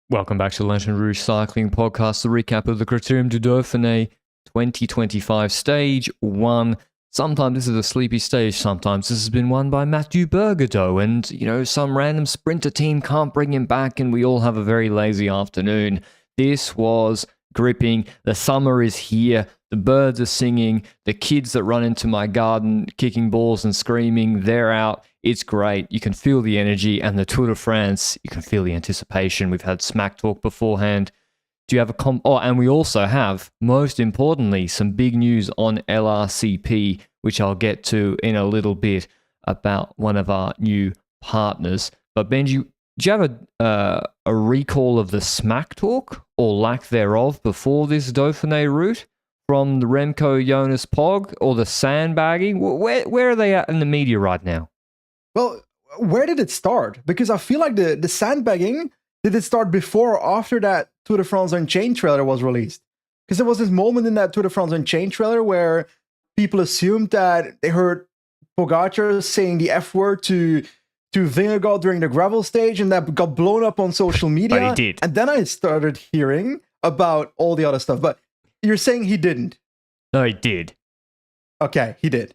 Welcome back to the Lanterne Rouge Cycling Podcast, the recap of the Critérium du Dauphiné 2025 Stage 1. Sometimes this is a sleepy stage, sometimes this has been won by Mathieu Bergadeau, and, some random sprinter team can't bring him back, and we all have a very lazy afternoon. This was gripping. The summer is here. The birds are singing. The kids that run into my garden kicking balls and screaming, they're out. It's great. You can feel the energy, and the Tour de France, you can feel the anticipation. We've had smack talk beforehand. Do you have and we also have, most importantly, some big news on LRCP, which I'll get to in a little bit, about one of our new partners. But Benji, do you have a recall of the smack talk, or lack thereof, before this Dauphiné route? From the Remco, Jonas, Pog, or the sandbagging? Where are they at in the media right now? Well, where did it start? Because I feel like the sandbagging, did it start before or after that Tour de France Unchained trailer was released? Because there was this moment in that Tour de France Unchained trailer where people assumed that they heard Pogačar saying the F word to Vingegaard during the gravel stage, and that got blown up on social media. But he did. And then I started hearing about all the other stuff. But you're saying he didn't? No, he did. Okay, he did.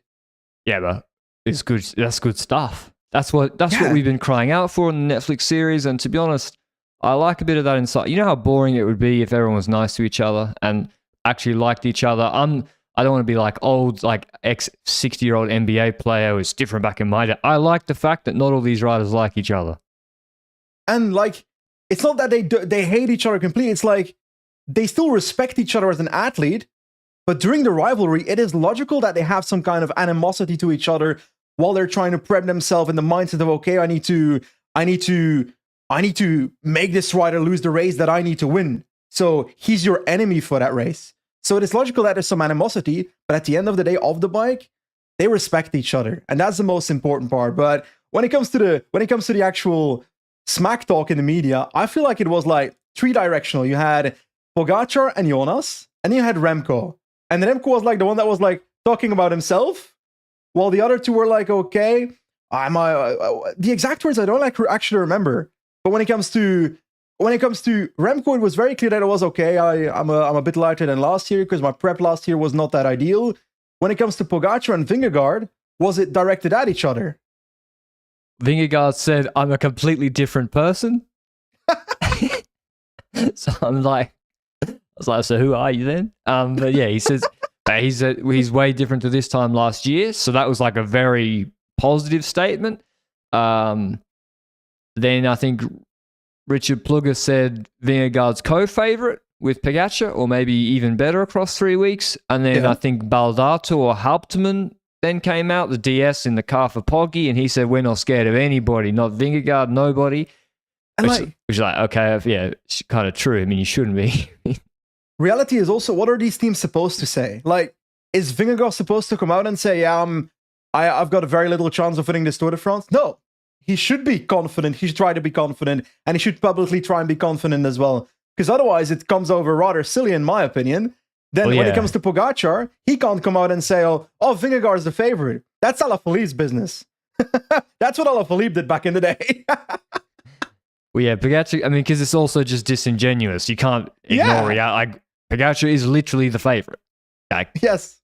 Yeah, but it's good. That's good stuff. That's what we've been crying out for in the Netflix series. And to be honest, I like a bit of that inside. You know how boring it would be if everyone was nice to each other and actually liked each other. I don't want to be like old, like ex-60-year-old NBA player who's different back in my day. I like the fact that not all these riders like each other. And like, it's not that they hate each other completely. It's like, they still respect each other as an athlete, but during the rivalry, it is logical that they have some kind of animosity to each other while they're trying to prep themselves in the mindset of, okay, I need to make this rider lose the race that I need to win. So he's your enemy for that race. So it is logical that there's some animosity, but at the end of the day, off the bike, they respect each other, and that's the most important part. But when it comes to the actual smack talk in the media, I feel like it was like three-directional. You had Pogačar and Jonas, and you had Remco. And Remco was like the one that was like talking about himself, while the other two were like, okay, the exact words I don't actually remember. But when it comes to Remco, it was very clear that it was okay. I'm a bit lighter than last year because my prep last year was not that ideal. When it comes to Pogačar and Vingegaard, was it directed at each other? Vingegaard said, "I'm a completely different person." So I was like, so who are you then? But yeah, he says he's way different to this time last year. So that was like a very positive statement. Then I think Richard Plugger said Vingegaard's co-favorite with Pogačar, or maybe even better across 3 weeks. And then I think Baldato or Hauptmann then came out, the DS in the car for Poggy, and he said, we're not scared of anybody, not Vingegaard, nobody. Which is like, okay, yeah, it's kind of true. I mean, you shouldn't be. Reality is also, what are these teams supposed to say? Like, is Vingegaard supposed to come out and say, yeah, I've got a very little chance of winning this Tour de France? No. He should be confident. He should try to be confident, and he should publicly try and be confident as well. Because otherwise, it comes over rather silly, in my opinion. Then when it comes to Pogačar, he can't come out and say, oh, Vingegaard is the favorite. That's Alaphilippe's business. That's what Alaphilippe did back in the day. Well, yeah, Pogačar, I mean, because it's also just disingenuous. You can't ignore it. Like, Pogačar is literally the favorite. Like, yes.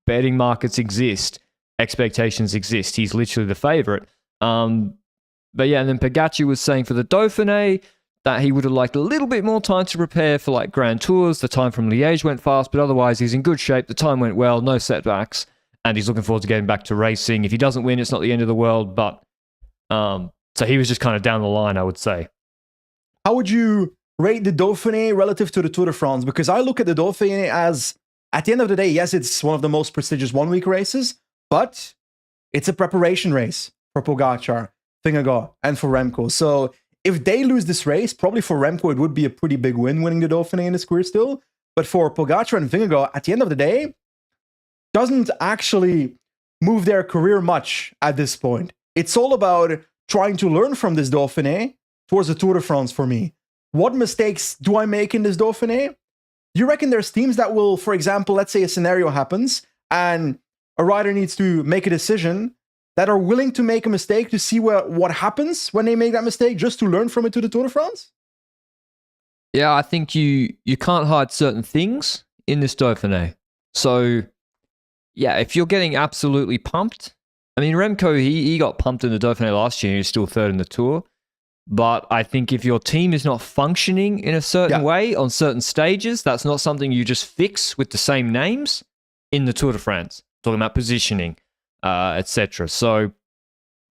Betting markets exist. Expectations exist. He's literally the favorite. But yeah, and then Pogačar was saying for the Dauphiné that he would have liked a little bit more time to prepare for like Grand Tours. The time from Liège went fast, but otherwise he's in good shape. The time went well, no setbacks, and he's looking forward to getting back to racing. If he doesn't win, it's not the end of the world, but so he was just kind of down the line, I would say. How would you rate the Dauphiné relative to the Tour de France? Because I look at the Dauphiné as, at the end of the day, yes, it's one of the most prestigious one-week races, but it's a preparation race for Pogačar, Vingegaard, and for Remco. So if they lose this race, probably for Remco, it would be a pretty big win winning the Dauphiné in his career still. But for Pogačar and Vingegaard, at the end of the day, doesn't actually move their career much at this point. It's all about trying to learn from this Dauphiné towards the Tour de France for me. What mistakes do I make in this Dauphiné? You reckon there's teams that will, for example, let's say a scenario happens and a rider needs to make a decision, that are willing to make a mistake to see what happens when they make that mistake, just to learn from it to the Tour de France? Yeah, I think you can't hide certain things in this Dauphiné. So, yeah, if you're getting absolutely pumped, I mean, Remco, he got pumped in the Dauphiné last year. He was still third in the Tour. But I think if your team is not functioning in a certain way on certain stages, that's not something you just fix with the same names in the Tour de France. Talking about positioning, etc. So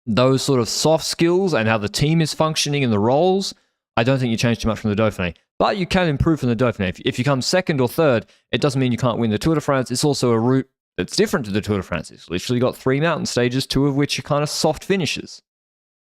those sort of soft skills and how the team is functioning in the roles, I don't think you change too much from the Dauphiné. But you can improve from the Dauphiné. If you come second or third, it doesn't mean you can't win the Tour de France. It's also a route that's different to the Tour de France. It's literally got 3 mountain stages, 2 of which are kind of soft finishes.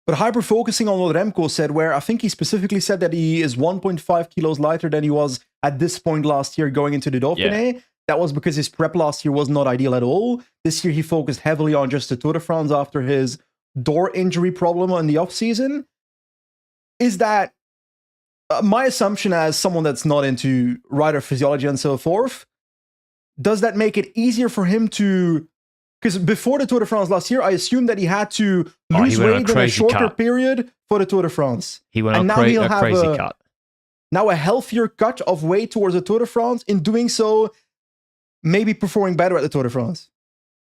But hyper-focusing on what Remco said, where I think he specifically said that he is 1.5 kilos lighter than he was at this point last year going into the Dauphiné. Yeah. That was because his prep last year was not ideal at all. This year he focused heavily on just the Tour de France after his door injury problem in the offseason. Is that my assumption as someone that's not into rider physiology and so forth? Does that make it easier for him to... Because before the Tour de France last year, I assumed that he had to lose weight in a shorter period for the Tour de France. He went on a crazy cut. Now a healthier cut of weight towards the Tour de France. In doing so, maybe performing better at the Tour de France.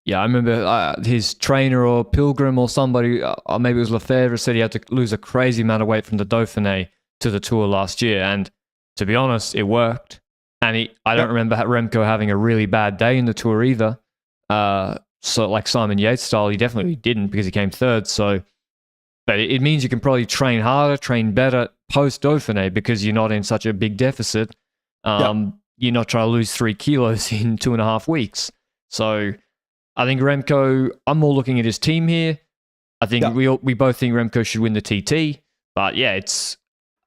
Yeah, I remember his trainer or Pilgrim or somebody, or maybe it was Lefebvre, said he had to lose a crazy amount of weight from the Dauphiné to the Tour last year. And to be honest, it worked. And I don't remember Remco having a really bad day in the Tour either. So like Simon Yates style, he definitely didn't because he came third. So, but it means you can probably train harder, train better post Dauphiné because you're not in such a big deficit. You're not trying to lose 3 kilos in 2.5 weeks. So I think Remco, I'm more looking at his team here. I think we both think Remco should win the TT. But yeah,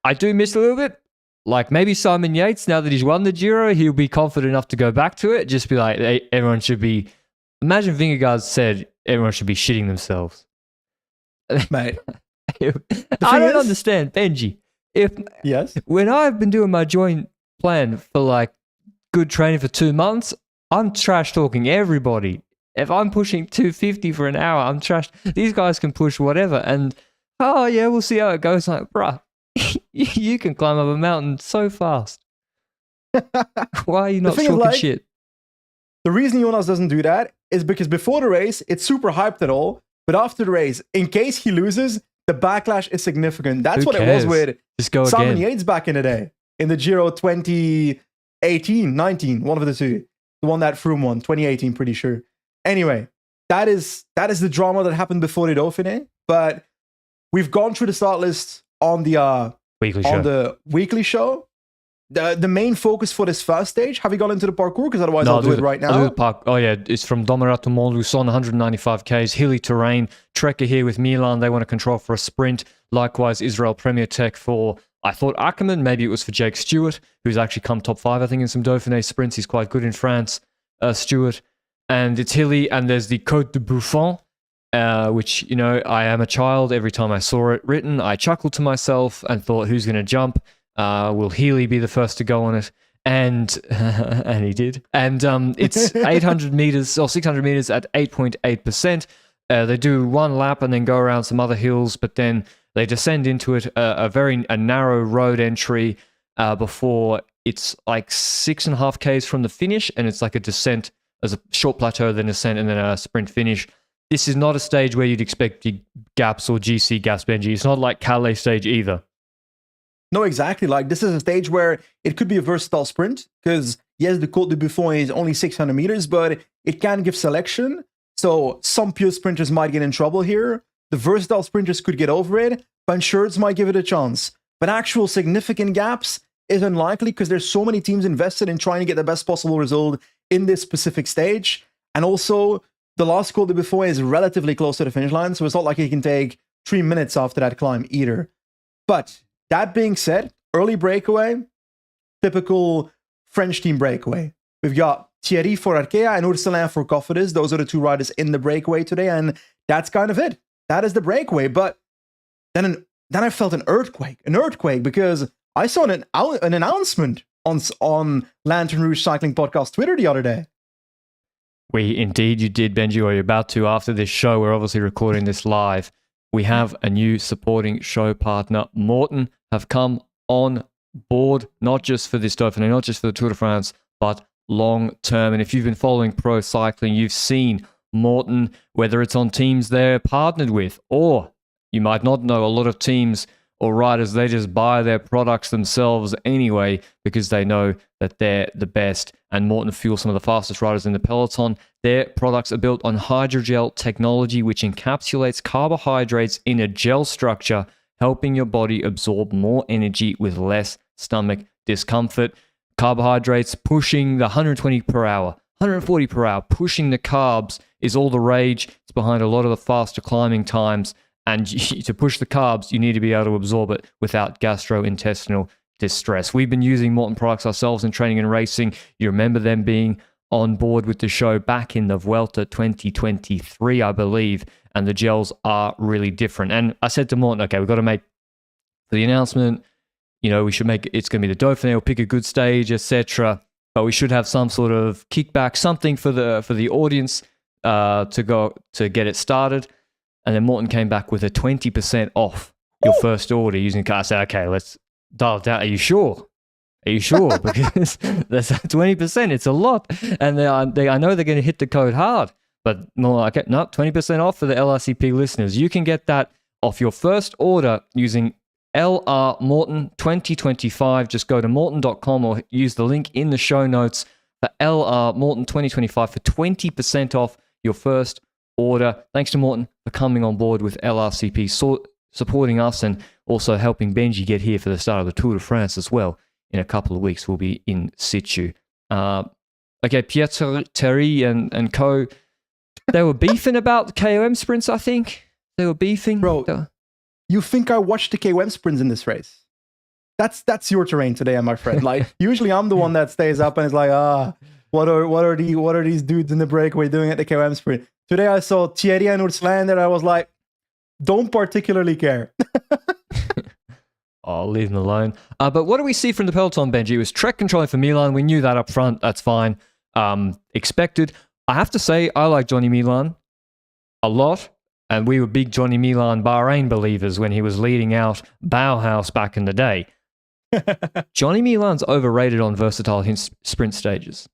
I do miss a little bit. Like maybe Simon Yates, now that he's won the Giro, he'll be confident enough to go back to it. Just be like, hey, everyone should be... Imagine Vingegaard said everyone should be shitting themselves. Mate. I don't understand, Benji. When I've been doing my joint plan for like good training for 2 months, I'm trash talking everybody. If I'm pushing 250 for an hour, I'm trash. These guys can push whatever. And, oh yeah, we'll see how it goes. Like, bruh, you can climb up a mountain so fast. Why are you not talking shit? The reason Jonas doesn't do that is because before the race, it's super hyped at all. But after the race, in case he loses, the backlash is significant. That's what it was with Simon Yates back in the day. In the Giro 2018, 19, one of the two. The one that Froome won, 2018, pretty sure. Anyway, that is the drama that happened before the Dauphiné. But we've gone through the start list on the weekly show. The main focus for this first stage, have you gone into the parcours? Because otherwise I'll do it right now. Oh yeah, it's from Domerat to Montluçon, 195 Ks, hilly terrain. Trekker here with Milan, they want to control for a sprint. Likewise, Israel Premier Tech for, I thought Ackermann, maybe it was for Jake Stewart, who's actually come top 5, I think, in some Dauphiné sprints. He's quite good in France, Stewart. And it's hilly, and there's the Côte de Buffon, which, you know, I am a child. Every time I saw it written, I chuckled to myself and thought, who's going to jump? Will Healy be the first to go on it? And he did. And it's 800 meters or 600 meters at 8.8%. They do one lap and then go around some other hills, but then they descend into it, a narrow road entry before it's like 6.5 Ks from the finish, and it's like a descent as a short plateau, then ascent, and then a sprint finish. This is not a stage where you'd expect big gaps or GC gaps, Benji. It's not like Calais stage either. No, exactly. Like, this is a stage where it could be a versatile sprint because, yes, the Côte de Buffon is only 600 meters, but it can give selection. So some pure sprinters might get in trouble here. The versatile sprinters could get over it. Punchers might give it a chance. But actual significant gaps is unlikely because there's so many teams invested in trying to get the best possible result in this specific stage. And also, the last Côte de Buffon is relatively close to the finish line, so it's not like it can take 3 minutes after that climb either. But that being said, early breakaway, typical French team breakaway. We've got Thierry for Arkea and Ursulin for Cofidis. Those are the 2 riders in the breakaway today, and that's kind of it. That is the breakaway. But then I felt an earthquake because I saw an announcement on Lanterne Rouge Cycling Podcast Twitter the other day. Indeed you did, Benji, or you're about to after this show. We're obviously recording this live. We have a new supporting show partner. Morton have come on board, not just for this Dauphiné, not just for the Tour de France, but long term. And if you've been following pro cycling, you've seen Morton, whether it's on teams they're partnered with, or you might not know, a lot of teams or riders, they just buy their products themselves anyway because they know that they're the best. And Morton fuel some of the fastest riders in the peloton. Their products are built on hydrogel technology, which encapsulates carbohydrates in a gel structure, helping your body absorb more energy with less stomach discomfort. Carbohydrates pushing the 120 per hour, 140 per hour, pushing the carbs is all the rage. It's behind a lot of the faster climbing times. And to push the carbs, you need to be able to absorb it without gastrointestinal distress. We've been using Morton products ourselves in training and racing. You remember them being on board with the show back in the Vuelta 2023, I believe, and the gels are really different. And I said to Morton, okay, we've got to make the announcement, we should make it's going to be the Dauphiné, we'll pick a good stage, etc. But we should have some sort of kickback, something for the audience to get it started. And then Morton came back with a 20% off your first order using card. I said, okay, let's dial it down. Are you sure? Because that's 20%. It's a lot. And I know they're going to hit the code hard. But more like, no, 20% off for the LRCP listeners. You can get that off your first order using LR Morton 2025. Just go to morton.com or use the link in the show notes for LR Morton 2025 for 20% off your first order. Thanks to Morton for coming on board with LRCP, supporting us and also helping Benji get here for the start of the Tour de France as well. In a couple of weeks, we'll be in situ. Okay, Pietri and co, they were beefing about the KOM sprints, I think. They were beefing. Bro, you think I watched the KOM sprints in this race? That's your terrain today, my friend. Like, usually I'm the one that stays up and is like, what are these dudes in the breakaway doing at the KOM sprint? Today I saw Thierry and Urslander, and I was like, don't particularly care. I'll leave them alone. But what do we see from the peloton, Benji? It was Trek controlling for Milan. We knew that up front. That's fine. Expected. I have to say, I like Johnny Milan a lot. And we were big Johnny Milan Bahrain believers when he was leading out Bauhaus back in the day. Johnny Milan's overrated on versatile sprint stages.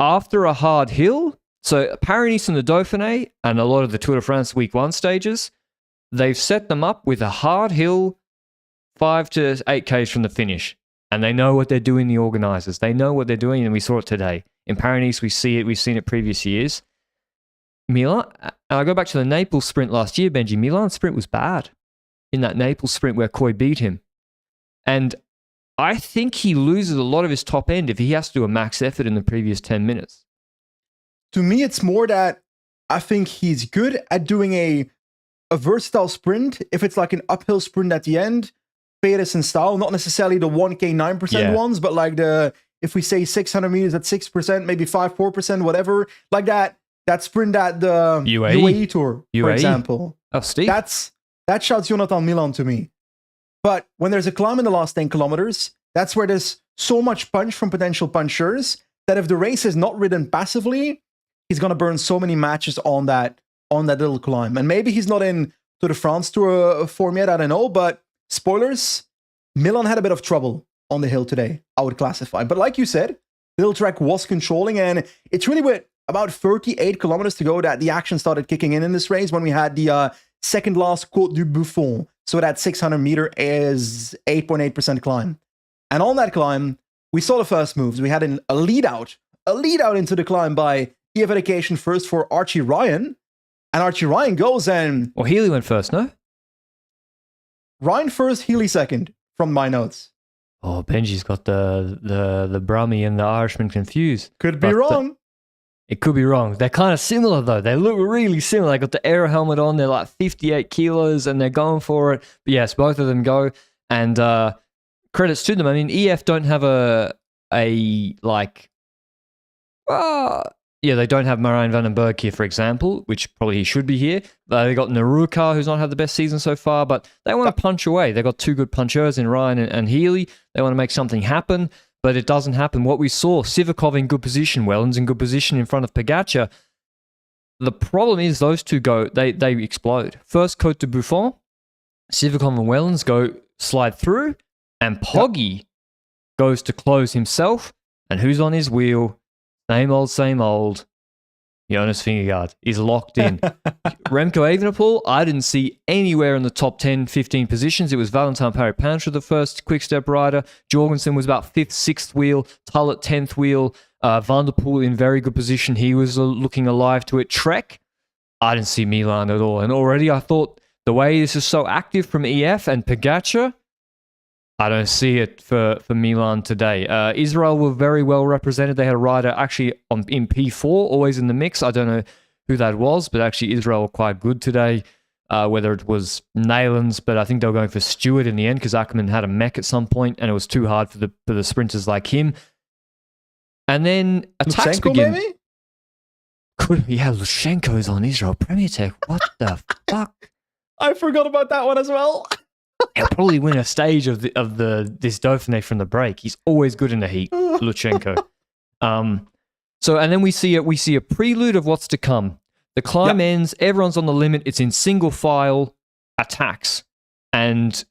After a hard hill, so Paris and the Dauphiné and a lot of the Tour de France Week 1 stages, they've set them up with a hard hill 5 to 8 Ks from the finish. And they know what they're doing, the organisers. They know what they're doing, and we saw it today. In Paris, we see it. We've seen it previous years. Milan, and I go back to the Naples sprint last year, Benji. Milan's sprint was bad in that Naples sprint where Coy beat him. And I think he loses a lot of his top end if he has to do a max effort in the previous 10 minutes. To me, it's more that I think he's good at doing a versatile sprint. If it's like an uphill sprint at the end, Pedersen style, not necessarily the 1K 9% ones, but like if we say 600 meters at 6%, maybe 4%, whatever, like that sprint at the UAE Tour, for example. Oh, Steve. That shouts Jonathan Milan to me. But when there's a climb in the last 10 kilometers, that's where there's so much punch from potential punchers that if the race is not ridden passively, he's going to burn so many matches on that little climb. And maybe he's not in Tour de France Tour form yet, I don't know. But spoilers, Milan had a bit of trouble on the hill today, I would classify. But like you said, the hill track was controlling, and it's really with about 38 kilometers to go that the action started kicking in this race when we had the second last Côte du Buffon. So that 600 meter is 8.8% climb. And on that climb, we saw the first moves. We had a lead out into the climb by evacuation first for Archie Ryan. And Archie Ryan goes and... Well, Healy went first, no? Ryan first, Healy second, from my notes. Oh, Benji's got the Brummy and the Irishman confused. Could be wrong. It could be wrong. They're kind of similar, though. They look really similar. They got the aero helmet on. They're like 58 kilos, and they're going for it. But yes, both of them go. And credits to them. I mean, EF don't have they don't have Marijn van den Berg here, for example, which probably he should be here. They got Naruka, who's not had the best season so far, but they want to punch away. They got two good punchers in Ryan and Healy. They want to make something happen, but it doesn't happen. What we saw, Sivakov in good position, Wellens in good position in front of Pogačar. The problem is those two they explode. First, Côte de Buffon, Sivakov and Wellens slide through, And Poggy goes to close himself, and who's on his wheel? Same old. Jonas Vingegaard is locked in. Remco Evenepoel, I didn't see anywhere in the top 10, 15 positions. It was Valentin Parry-Panscher, the first quick-step rider. Jorgensen was about 5th, 6th wheel. Tullet, 10th wheel. Van der Poel in very good position. He was looking alive to it. Trek, I didn't see Milan at all. And already I thought the way this is so active from EF and Pogačar, I don't see it for Milan today. Israel were very well represented. They had a rider actually in P4, always in the mix. I don't know who that was, but actually Israel were quite good today, whether it was Naelens, but I think they were going for Stewart in the end because Ackermann had a mech at some point and it was too hard for the sprinters like him. And then attacks begin. Maybe? Lushenko's on Israel Premier Tech. What the fuck? I forgot about that one as well. He'll probably win a stage of this Dauphiné from the break. He's always good in the heat, Lutsenko. So and then we see a prelude of what's to come. The climb ends, everyone's on the limit, it's in single file attacks, and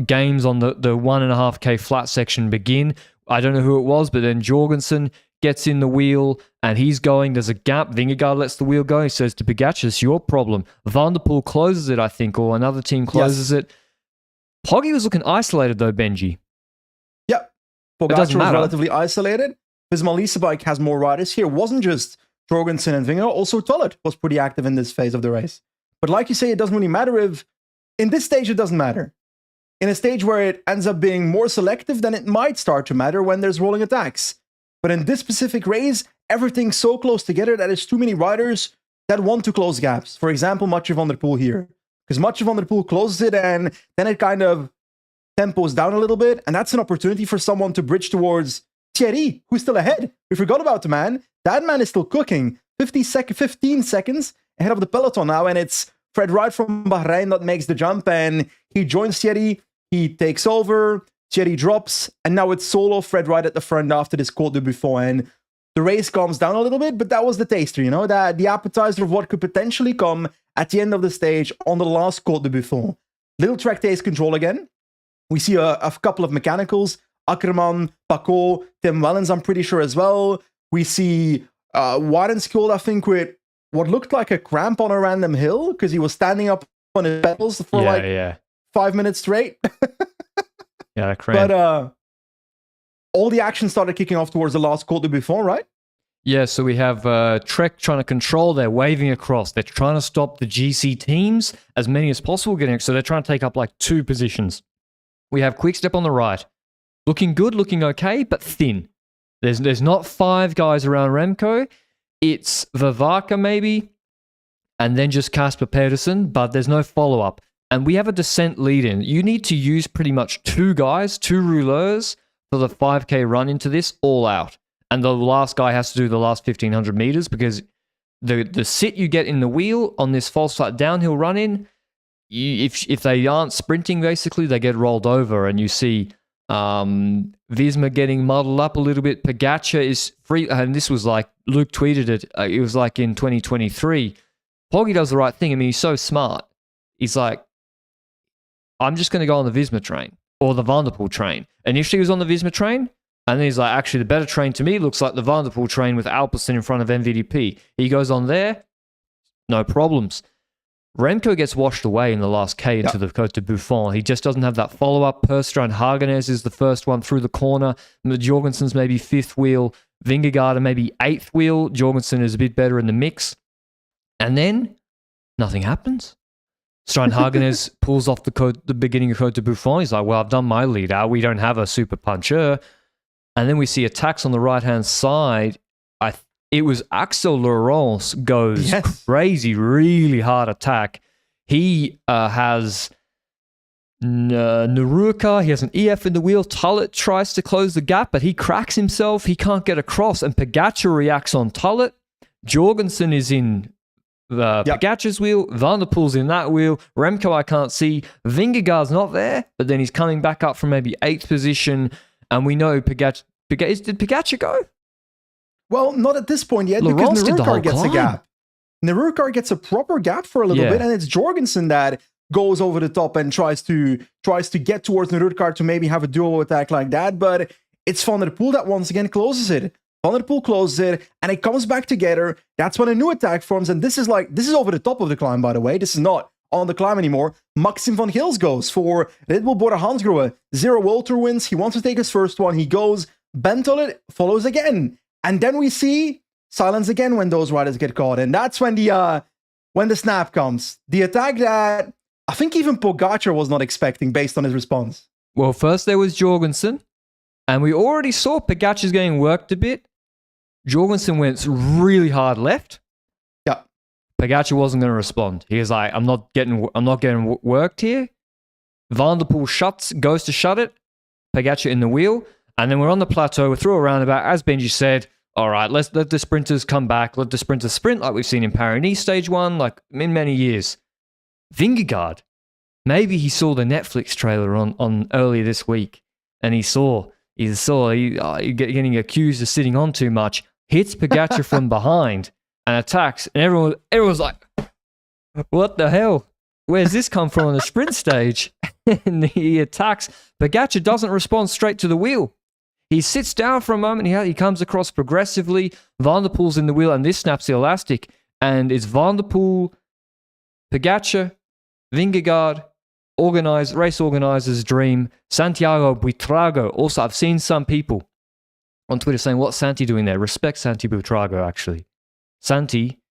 games on the 1.5K flat section begin. I don't know who it was, but then Jorgensen gets in the wheel and he's going. There's a gap. Vingegaard lets the wheel go. He says to Pogačar, it's your problem. Van der Poel closes it, I think, or another team closes it. Poggy was looking isolated though, Benji. Yep. Pogačar was relatively isolated. Visma Lease bike has more riders here. It wasn't just Jorgensen and Vingegaard. Also Tullet was pretty active in this phase of the race. But like you say, it doesn't really matter if... In this stage, it doesn't matter. In a stage where it ends up being more selective, then it might start to matter when there's rolling attacks. But in this specific race, everything's so close together that there's too many riders that want to close gaps. For example, Mathieu van der Poel here. Because Mathieu van der Poel closes it and then it kind of tempos down a little bit. And that's an opportunity for someone to bridge towards Thierry, who's still ahead. We forgot about the man. That man is still cooking. 15 seconds ahead of the peloton now. And it's Fred Wright from Bahrain that makes the jump. And he joins Thierry. He takes over. Thierry drops. And now it's solo Fred Wright at the front after this Côte de Buffon. And the race calms down a little bit. But that was the taster, you know, that the appetizer of what could potentially come at the end of the stage on the last Côte de Buffon. Little track takes control again. We see a couple of mechanicals. Ackermann, Paco, Tim Wellens, I'm pretty sure as well. We see Warenskjold, I think, with what looked like a cramp on a random hill because he was standing up on his pedals for 5 minutes straight. Yeah, cramp. But all the action started kicking off towards the last Côte de Buffon, right? Yeah, so we have Trek trying to control. They're waving across. They're trying to stop the GC teams, as many as possible, so they're trying to take up like 2 positions. We have Quickstep on the right. Looking good, looking okay, but thin. There's not 5 guys around Remco. It's Vavaka maybe, and then just Kasper Pedersen, but there's no follow-up. And we have a descent lead-in. You need to use pretty much 2 guys, 2 rouleurs for the 5K run into this all out. And the last guy has to do the last 1,500 meters because the sit you get in the wheel on this false flat downhill run-in, if they aren't sprinting, basically, they get rolled over. And you see Visma getting muddled up a little bit. Pogačar is free. And this was like, Luke tweeted it. It was like in 2023. Poggy does the right thing. I mean, he's so smart. He's like, I'm just going to go on the Visma train or the Van der Poel train. Initially, he was on the Visma train. And then he's like, actually, the better train to me looks like the Van der Poel train with Alpecin in front of MVDP. He goes on there, no problems. Remco gets washed away in the last K into the Côte de Buffon. He just doesn't have that follow-up. Perstrand Hagenes is the first one through the corner. Jorgensen's maybe 5th wheel. Vingegaard maybe 8th wheel. Jorgensen is a bit better in the mix. And then nothing happens. Strand Hagenes pulls off the beginning of Côte de Buffon. He's like, well, I've done my lead out. We don't have a super puncher. And then we see attacks on the right-hand side. It was Axel Laurence goes crazy, really hard attack. He has Naruka. He has an EF in the wheel. Tullet tries to close the gap, but he cracks himself. He can't get across. And Pogačar reacts on Tullet. Jorgensen is in Pogačar's wheel. Van der Poel's in that wheel. Remco I can't see. Vingegaard's not there, but then he's coming back up from maybe 8th position. And we know did Pogačar go? Well, not at this point yet, because Naruka gets a gap. Naruka gets a proper gap for a little bit, and it's Jorgensen that goes over the top and tries to get towards the Rutgaard to maybe have a duo attack like that, but it's Van der Poel that once again closes it. Van der Poel closes it, and it comes back together. That's when a new attack forms, and this is over the top of the climb, by the way. This is not on the climb anymore. Maxim van Gils goes for Red Bull Bora Hansgrohe. 0 Walter wins. He wants to take his first one. He goes. Bentolet follows again. And then we see silence again when those riders get caught. And that's when the snap comes. The attack that I think even Pogačar was not expecting based on his response. Well, first there was Jorgensen, and we already saw Pogačar's getting worked a bit. Jorgensen went really hard left. Yeah. Pogačar wasn't going to respond. He was like, I'm not getting worked here. Van der Poel goes to shut it. Pogačar in the wheel. And then we're on the plateau. We're through a roundabout. As Benji said, all right, let's let the sprinters come back. Let the sprinters sprint like we've seen in Paris Stage 1, like in many years. Vingegaard, maybe he saw the Netflix trailer on earlier this week, and he getting accused of sitting on too much, hits Pogačar from behind and attacks, and everyone's like, what the hell? Where's this come from on the sprint stage? And he attacks. Pogačar doesn't respond straight to the wheel. He sits down for a moment. He comes across progressively. Van der Poel's in the wheel, and this snaps the elastic. And it's Van der Poel, Pogačar, Vingegaard, race organizer's dream. Santiago Buitrago. Also, I've seen some people on Twitter saying, what's Santi doing there? Respect Santi Buitrago, actually. Santi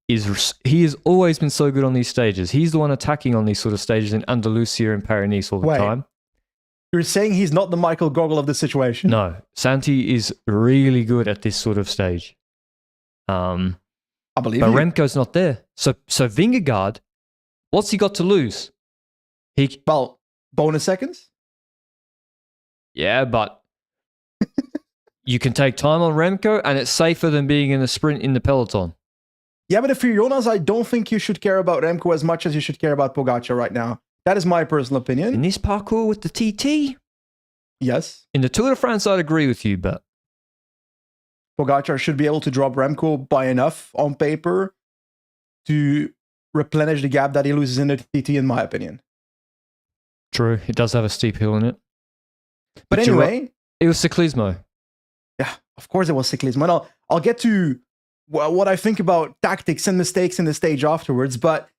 he has always been so good on these stages. He's the one attacking on these sort of stages in Andalusia and Paris all the time. You're saying he's not the Michael Gogol of the situation? No, Santi is really good at this sort of stage. I believe but you. Remco's not there. So Vingegaard, what's he got to lose? Well, bonus seconds? Yeah, but you can take time on Remco, and it's safer than being in a sprint in the peloton. Yeah, but if you're Jonas, I don't think you should care about Remco as much as you should care about Pogačar right now. That is my personal opinion. In this parkour with the TT? Yes. In the Tour de France, I'd agree with you, but Pogačar should be able to drop Remco by enough on paper to replenish the gap that he loses in the TT, in my opinion. True, it does have a steep hill in it. But anyway... It was Ciclismo. Yeah, of course it was Ciclismo. And I'll get to what I think about tactics and mistakes in the stage afterwards, but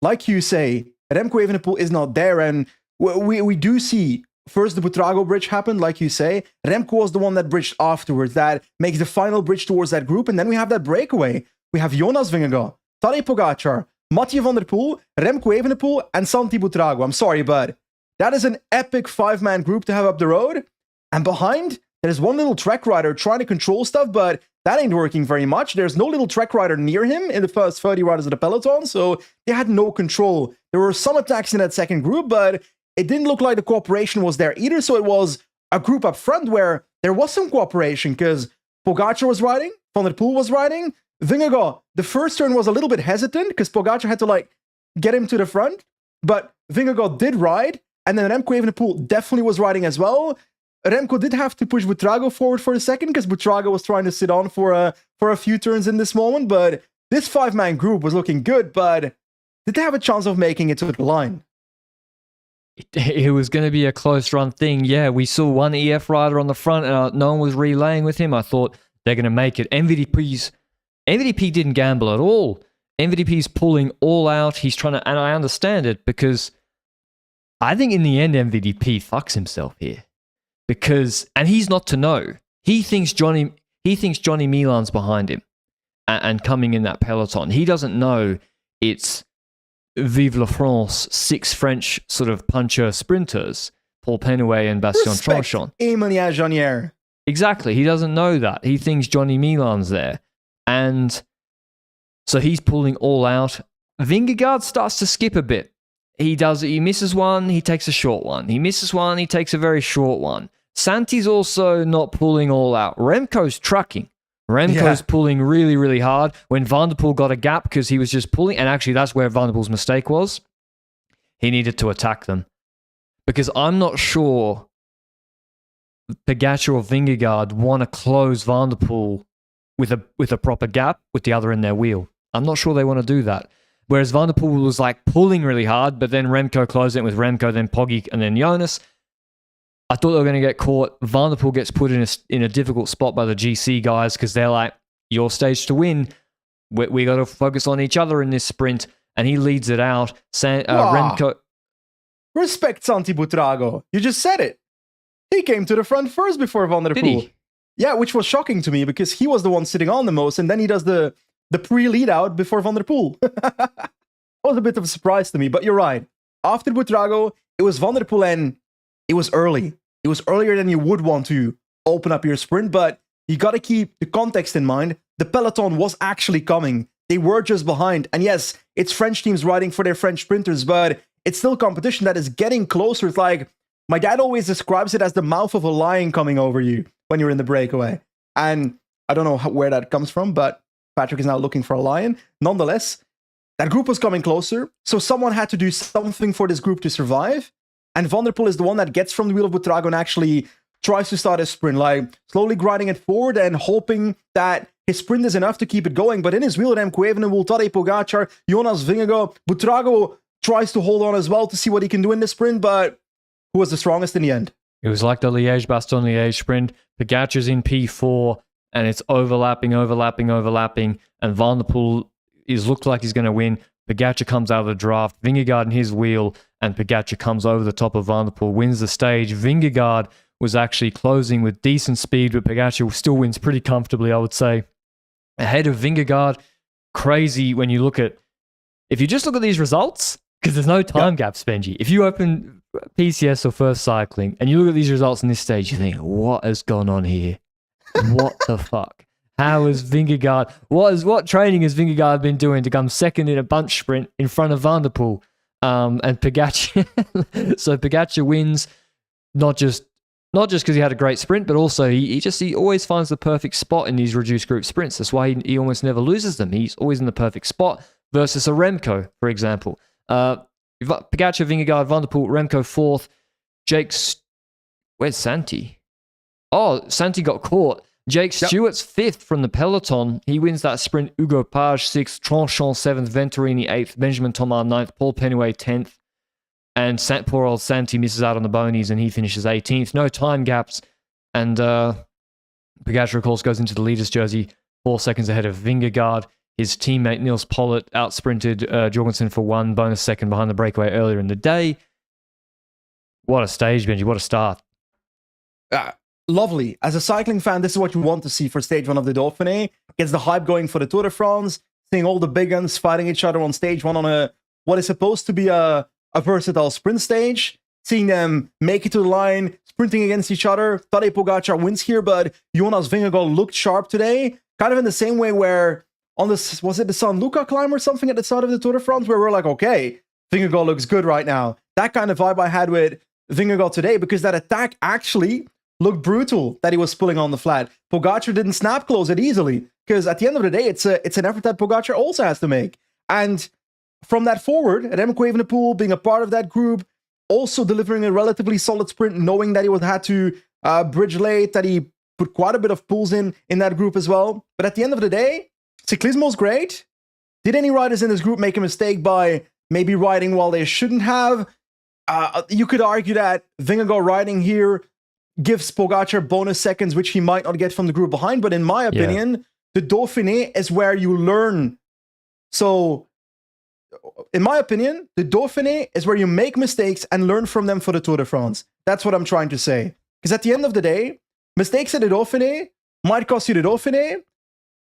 like you say, Remco Evenepoel is not there, and we do see first the Buitrago bridge happen, like you say. Remco was the one that bridged afterwards, that makes the final bridge towards that group, and then we have that breakaway. We have Jonas Vingegaard, Tadej Pogačar, Mathieu van der Poel, Remco Evenepoel, and Santi Buitrago. I'm sorry, but that is an epic 5-man group to have up the road, and behind, there's one little Trek rider trying to control stuff, but that ain't working very much. There's no little Trek rider near him in the first 30 riders of the peloton, so they had no control. There were some attacks in that second group, but it didn't look like the cooperation was there either, so it was a group up front where there was some cooperation, because Pogačar was riding, Van der Poel was riding, Vingegaard, the first turn was a little bit hesitant, because Pogačar had to get him to the front, but Vingegaard did ride, and then Remco Evenepoel definitely was riding as well. Remco did have to push Buitrago forward for a second because Buitrago was trying to sit on for a few turns in this moment, but this 5-man group was looking good, but did they have a chance of making it to the line? It was going to be a close run thing. Yeah, we saw one EF rider on the front, and no one was relaying with him. I thought they're going to make it. MVDP didn't gamble at all. MVDP's pulling all out. He's trying to, and I understand it, because I think in the end MVDP fucks himself here. And he's not to know. He thinks Johnny Milan's behind him and coming in that peloton. He doesn't know it's Vive la France, 6 French sort of puncher sprinters, Paul Penouet and Bastien Tranchant. Emmanuel Janier. Exactly. He doesn't know that. He thinks Johnny Milan's there. And so he's pulling all out. Vingegaard starts to skip a bit. He misses one, he takes a short one. He misses one, he takes a very short one. Santi's also not pulling all out. Remco's trucking. Remco's pulling really, really hard. When Van der Poel got a gap because he was just pulling, and actually that's where Van der Poel's mistake was, he needed to attack them. Because I'm not sure Pogačar or Vingegaard want to close Van der Poel with a proper gap with the other in their wheel. I'm not sure they want to do that. Whereas Van der Poel was like pulling really hard, but then Remco closed it with Remco, then Poggi, and then Jonas. I thought they were going to get caught. Van der Poel gets put in a difficult spot by the GC guys because they're like, your stage to win. We got to focus on each other in this sprint. And he leads it out. Remco. Respect Santi Buitrago. You just said it. He came to the front first before Van der Poel. Yeah, which was shocking to me because he was the one sitting on the most, and then he does the pre-lead out before Van der Poel. That was a bit of a surprise to me, but you're right. After Buitrago, it was Van der Poel, and it was early. It was earlier than you would want to open up your sprint, but you got to keep the context in mind. The peloton was actually coming. They were just behind. And yes, it's French teams riding for their French sprinters, but it's still competition that is getting closer. It's like, my dad always describes it as the mouth of a lion coming over you when you're in the breakaway. And I don't know where that comes from, but Patrick is now looking for a lion. Nonetheless, that group was coming closer. So someone had to do something for this group to survive. And Van der Poel is the one that gets from the wheel of Buitrago and actually tries to start a sprint, like slowly grinding it forward and hoping that his sprint is enough to keep it going. But in his wheel, Remco Evenepoel, Tadej Pogačar, Jonas Vingegaard, Buitrago tries to hold on as well to see what he can do in the sprint, but who was the strongest in the end? It was like the Liège-Bastogne-Liège sprint. Pogačar's in P4, and it's overlapping, and Van der Poel looked like he's going to win. Pogačar comes out of the draft, Vingegaard in his wheel, and Pogačar comes over the top of Van der Poel, wins the stage. Vingegaard was actually closing with decent speed, but Pogačar still wins pretty comfortably, I would say. Ahead of Vingegaard, crazy when you look at... If you just look at these results, because there's no time gaps, Benji. If you open PCS or First Cycling, and you look at these results in this stage, you think, what has gone on here? What the fuck? How is Vingegaard... What training has Vingegaard been doing to come second in a bunch sprint in front of Van der Poel? And Pogačar... So Pogačar wins, not just because he had a great sprint, but also he always finds the perfect spot in these reduced group sprints. That's why he almost never loses them. He's always in the perfect spot versus a Remco, for example. Pogačar, Vingegaard, Van der Poel, Remco fourth. Where's Santi? Oh, Santi got caught. Jake Stewart's fifth from the peloton. He wins that sprint. Hugo Page sixth, Tranchant seventh, Venturini eighth, Benjamin Thomas ninth, Paul Penhuet 10th. And poor old Santi misses out on the bonies and he finishes 18th. No time gaps. And Pogačar, of course, goes into the leader's jersey 4 seconds ahead of Vingegaard. His teammate Niels Pollitt outsprinted Jorgensen for 1 bonus second behind the breakaway earlier in the day. What a stage, Benji. What a start. Lovely. As a cycling fan, this is what you want to see for stage 1 of the Dauphiné. Gets the hype going for the Tour de France. Seeing all the big guns fighting each other on stage 1 on what is supposed to be a versatile sprint stage, seeing them make it to the line, sprinting against each other. Tadej Pogačar wins here, but Jonas Vingegaard looked sharp today, kind of in the same way where on this, was it the San Luca climb or something at the start of the Tour de France, where we're like, okay, Vingegaard looks good right now. That kind of vibe I had with Vingegaard today, because that attack actually looked brutal that he was pulling on the flat. Pogačar didn't snap close it easily, because at the end of the day, it's an effort that Pogačar also has to make. And from that forward, Remco Evenepoel being a part of that group, also delivering a relatively solid sprint, knowing that he would have to bridge late, that he put quite a bit of pulls in that group as well. But at the end of the day, Ciclismo's great. Did any riders in this group make a mistake by maybe riding while they shouldn't have? You could argue that Vingegaard riding here gives Pogačar bonus seconds, which he might not get from the group behind. But in my opinion, the Dauphiné is where you learn. So, in my opinion, the Dauphiné is where you make mistakes and learn from them for the Tour de France. That's what I'm trying to say. Because at the end of the day, mistakes at the Dauphiné might cost you the Dauphiné,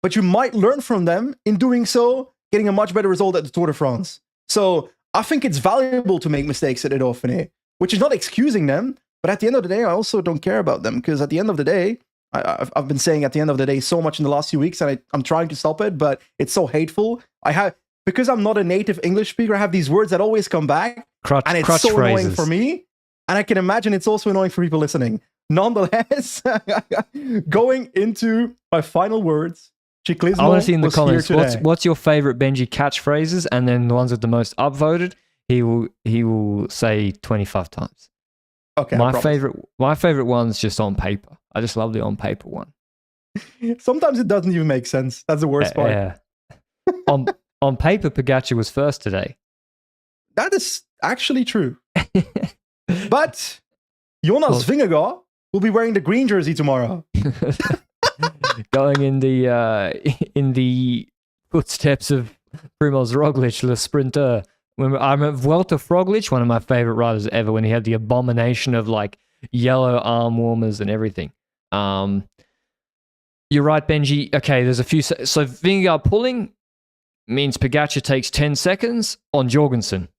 but you might learn from them in doing so, getting a much better result at the Tour de France. So I think it's valuable to make mistakes at the Dauphiné, which is not excusing them, but at the end of the day, I also don't care about them, because at the end of the day, I've been saying at the end of the day so much in the last few weeks, and I'm trying to stop it, but it's so hateful. Because I'm not a native English speaker, I have these words that always come back, and it's so annoying for me, and I can imagine it's also annoying for people listening. Nonetheless, going into my final words, Ciclismo I want to see in the was comments, here today. what's your favorite Benji catchphrases, and then the ones with the most upvoted, he will say 25 times. Okay, my favorite one's just on paper. I just love the on paper one. Sometimes it doesn't even make sense. That's the worst part. Yeah. on paper, Pogačar was first today. That is actually true. But Jonas Vingegaard will be wearing the green jersey tomorrow. Going in the footsteps of Primoz Roglic, the sprinter. I remember Vuelta Roglic, one of my favorite riders ever, when he had the abomination of like yellow arm warmers and everything. You're right, Benji. Okay, there's a few. So Vingegaard pulling means Pogačar takes 10 seconds on Jorgensen.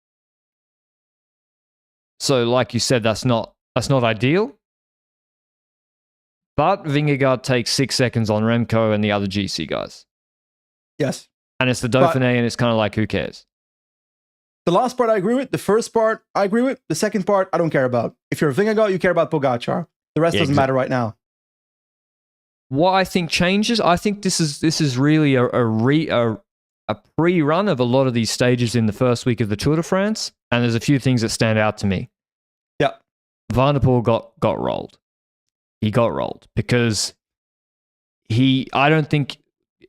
So, like you said, that's not ideal. But Vingegaard takes 6 seconds on Remco and the other GC guys. Yes. And it's the Dauphiné, and it's kind of like, who cares? The last part I agree with. The first part I agree with. The second part I don't care about. If you're Vingegaard, you care about Pogačar. The rest doesn't matter right now. What I think changes, I think this is really a pre-run of a lot of these stages in the first week of the Tour de France, and there's a few things that stand out to me. Yeah. Van der Poel got rolled. He got rolled because I don't think,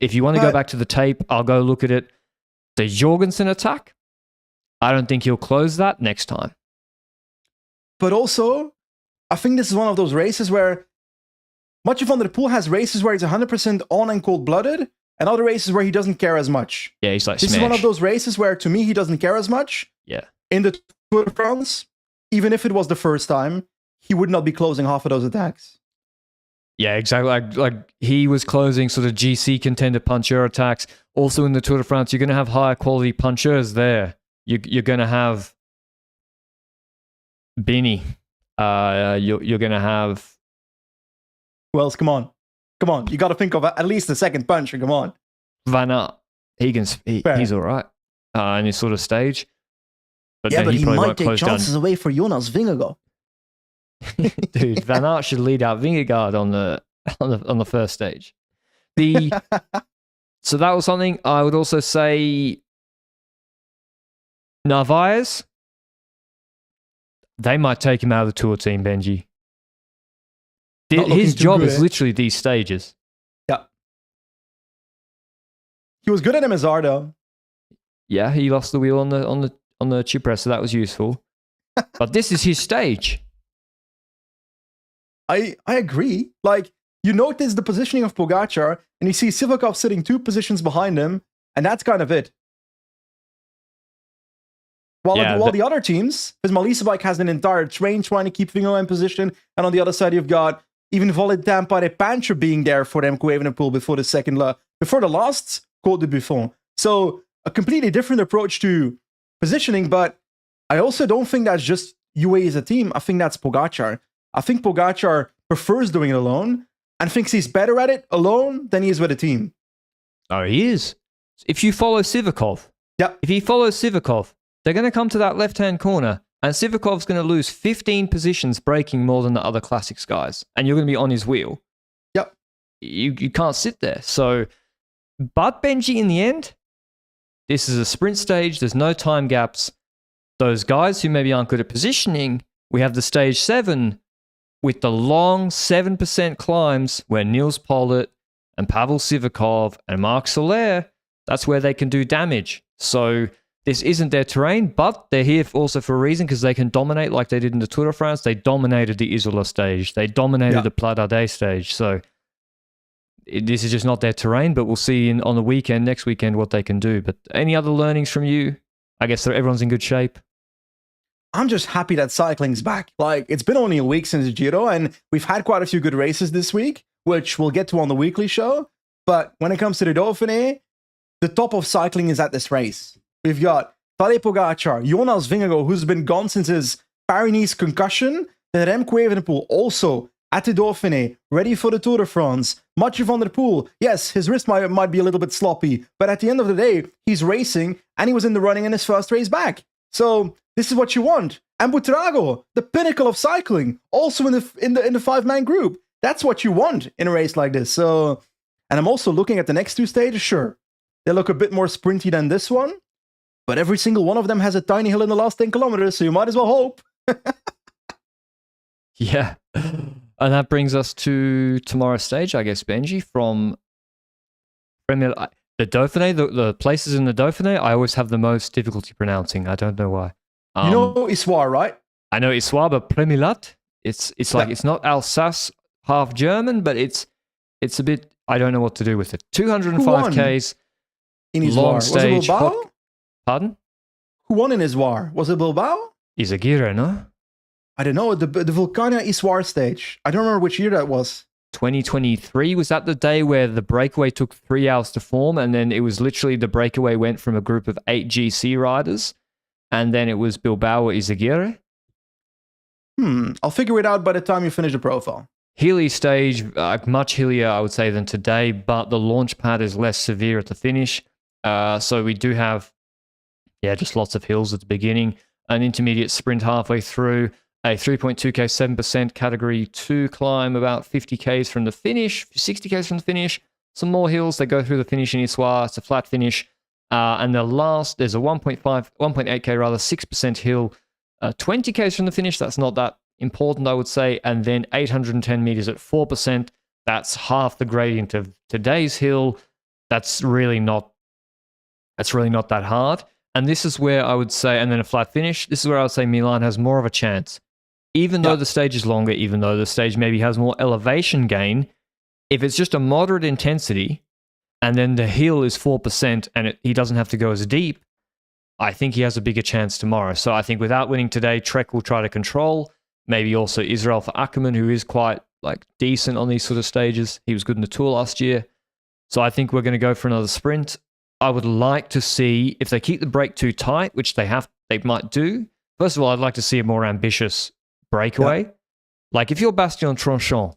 if you want to go back to the tape, I'll go look at it. The Jorgensen attack, I don't think he'll close that next time. But also, I think this is one of those races where Mathieu van der Poel has races where he's 100% on and cold-blooded, and other races where he doesn't care as much. Yeah, he's like, this smash. is one of those races where, to me, he doesn't care as much. Yeah. In the Tour de France, even if it was the first time, he would not be closing half of those attacks. Yeah, exactly. Like he was closing sort of GC contender puncher attacks. Also in the Tour de France, you're going to have higher quality punchers there. You're going to have Bini. You're going to have... Who else? Come on. You got to think of at least a second puncher. Come on. Van Aert. He's all right in his sort of stage. But yeah, but he might take close chances away for Jonas Vingegaard. Dude, Van Aert should lead out Vingegaard on the first stage. So that was something. I would also say Narvaez. They might take him out of the Tour team, Benji. His job is literally these stages. Yeah. He was good at MSR though. Yeah, he lost the wheel on the Chypre, so that was useful. But this is his stage. I agree. Like, you notice the positioning of Pogačar, and you see Sivakov sitting 2 positions behind him, and that's kind of it. While the other teams, because Malisa Bike has an entire train trying to keep Vingegaard in position, and on the other side you've got even Volendam de Pancho being there for Remco Evenepoel before the last Côte de Buffon. So a completely different approach to positioning, but I also don't think that's just UAE as a team. I think that's Pogačar. I think Pogačar prefers doing it alone and thinks he's better at it alone than he is with a team. Oh, he is. If you follow Sivakov, if he follows Sivakov, they're going to come to that left-hand corner, and Sivakov's going to lose 15 positions braking more than the other Classics guys, and you're going to be on his wheel. Yep. You can't sit there. So, but Benji, in the end, this is a sprint stage. There's no time gaps. Those guys who maybe aren't good at positioning, we have the stage 7 with the long 7% climbs where Niels Pollitt and Pavel Sivakov and Marc Soler, that's where they can do damage. So this isn't their terrain, but they're here also for a reason, because they can dominate like they did in the Tour de France. They dominated the Isola stage. They dominated the Pla d'Ardèche stage. So this is just not their terrain, but we'll see on the weekend, next weekend, what they can do. But any other learnings from you? I guess everyone's in good shape. I'm just happy that cycling's back. Like, it's been only a week since the Giro, and we've had quite a few good races this week, which we'll get to on the weekly show. But when it comes to the Dauphiné, the top of cycling is at this race. We've got Tadej Pogačar, Jonas Vingegaard, who's been gone since his Paris-Nice concussion, then Remco Evenepoel also at the Dauphiné, ready for the Tour de France. Mathieu van der Poel, yes, his wrist might be a little bit sloppy, but at the end of the day, he's racing, and he was in the running in his first race back. So this is what you want. And Buitrago, the pinnacle of cycling, also in the 5-man group. That's what you want in a race like this. So, and I'm also looking at the next 2 stages. Sure, they look a bit more sprinty than this one, but every single one of them has a tiny hill in the last 10 kilometers, so you might as well hope. Yeah. And that brings us to tomorrow's stage, I guess, Benji, from Premier. The Dauphiné, the places in the Dauphiné, I always have the most difficulty pronouncing. I don't know why. You know Issoire, right? I know Issoire, but Premilat, it's like it's not Alsace, half German, but it's a bit. I don't know what to do with it. 205 Ks in Issoire. long Was stage. it Bilbao? Pardon? Who won in Issoire? Was it Bilbao? Izagirre, no? I don't know. The Vulcania Issoire stage. I don't remember which year that was. 2023, was that the day where the breakaway took 3 hours to form, and then it was literally the breakaway went from a group of 8 GC riders, and then it was Bilbao or Izagirre? I'll figure it out by the time you finish the profile. Hilly stage, much hillier, I would say, than today, but the launch pad is less severe at the finish. So we do have, just lots of hills at the beginning, an intermediate sprint halfway through, a 3.2k, 7% category 2 climb, about 50 Ks from the finish, 60 Ks from the finish, some more hills that go through the finish in Issoire. It's a flat finish. And the last, there's a 1.8k rather, 6% hill, 20 Ks from the finish. That's not that important, I would say. And then 810 meters at 4%. That's half the gradient of today's hill. That's really not that hard. And this is where I would say, and then a flat finish, this is where I would say Milan has more of a chance. Even though the stage is longer, even though the stage maybe has more elevation gain, if it's just a moderate intensity and then the hill is 4% and he doesn't have to go as deep, I think he has a bigger chance tomorrow. So I think without winning today, Trek will try to control. Maybe also Israel for Ackermann, who is quite decent on these sort of stages. He was good in the Tour last year. So I think we're going to go for another sprint. I would like to see, if they keep the break too tight, which they might do. First of all, I'd like to see a more ambitious breakaway. Yeah. Like if you're Bastien Tranchant,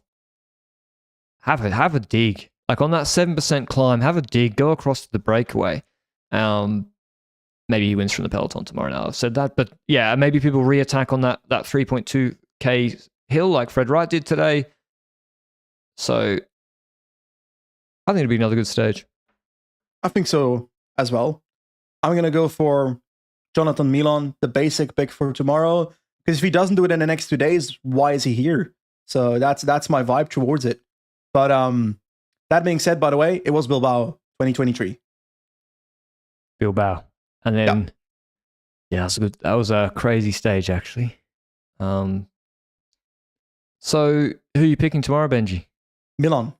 have a dig. Like on that 7% climb, have a dig, go across to the breakaway. Maybe he wins from the peloton tomorrow now. I've said that. But yeah, maybe people re-attack on that 3.2k hill like Fred Wright did today. So I think it'll be another good stage. I think so as well. I'm going to go for Jonathan Milan, the basic pick for tomorrow. Because if he doesn't do it in the next 2 days, why is he here? So that's my vibe towards it. But that being said, by the way, it was Bilbao 2023. Bilbao. And then, that's good. That was a crazy stage, actually. So who are you picking tomorrow, Benji? Milan.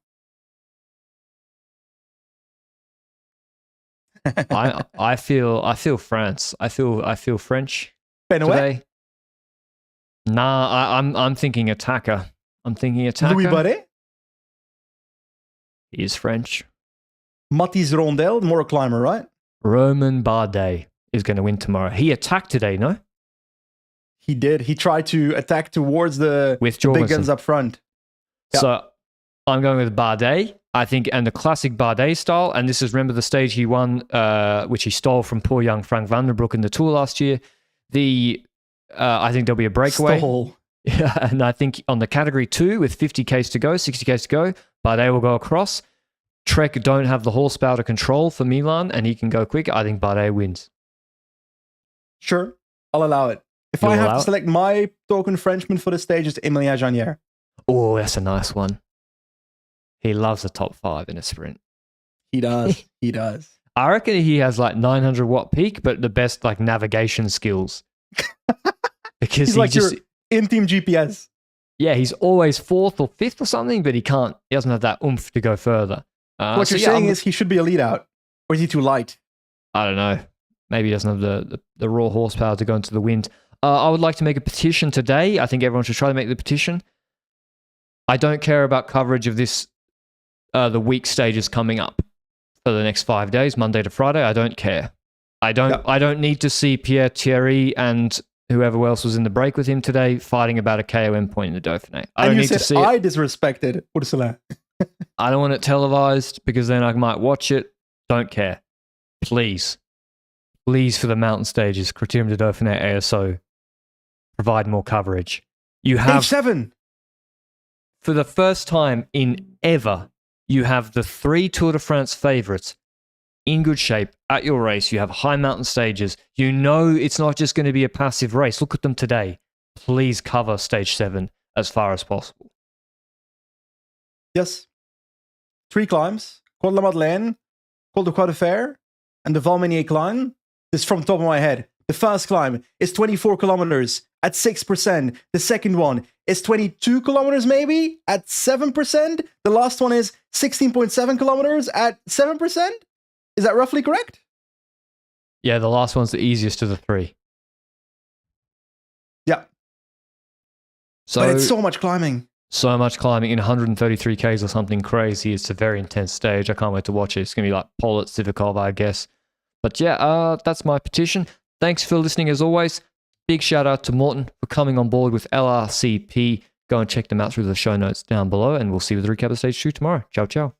I feel France. I feel French today. Nah, I'm thinking attacker. Louis Barret? He is French. Mathis Rondel, more a climber, right? Romain Bardet is going to win tomorrow. He attacked today, no? He did. He tried to attack towards the big guns up front. Yeah. So I'm going with Bardet, I think, and the classic Bardet style. And this is, remember, the stage he won, which he stole from poor young Frank van den Broek in the Tour last year. I think there'll be a breakaway. Stole. Yeah, and I think on the category 2 with 50 Ks to go, 60 Ks to go, Bardet will go across. Trek don't have the horsepower to control for Milan, and he can go quick. I think Bardet wins. Sure, I'll allow it. If I have to select my token Frenchman for the stage, it's Emilien Janier. Oh, that's a nice one. He loves the top 5 in a sprint. He does. He does. I reckon he has 900 watt peak, but the best navigation skills. Because he's like your in-team GPS. Yeah, he's always 4th or 5th or something, but he doesn't have that oomph to go further. What you're saying is he should be a lead out, or is he too light? I don't know. Maybe he doesn't have the raw horsepower to go into the wind. I would like to make a petition today. I think everyone should try to make the petition. I don't care about coverage of this, the week stages coming up for the next 5 days, Monday to Friday. I don't care. I don't need to see Pierre Thierry and whoever else was in the break with him today fighting about a KOM point in the Dauphiné. I don't need to see it. I disrespected Ursula. I don't want it televised because then I might watch it. Don't care. Please for the mountain stages, Critérium du Dauphiné, ASO, provide more coverage. You have H7. For the first time in ever, you have the 3 Tour de France favourites in good shape at your race. You have high mountain stages. You know it's not just going to be a passive race. Look at them today. Please cover stage 7 as far as possible. Yes. 3 climbs. Côte la Madeleine, called the Croix de Fer and the Valmenier climb. This is from the top of my head. The first climb is 24 kilometers at 6%. The second one is 22 kilometers maybe at 7%. The last one is 16.7 kilometers at 7%. Is that roughly correct? Yeah, the last one's the easiest of the three. Yeah. So But it's so much climbing. So much climbing in 133 Ks or something crazy. It's a very intense stage. I can't wait to watch it. It's going to be like Pollitt, Sivakov, I guess. But yeah, that's my petition. Thanks for listening as always. Big shout out to Morten for coming on board with LRCP. Go and check them out through the show notes down below, and we'll see you with the recap of stage 2 tomorrow. Ciao, ciao.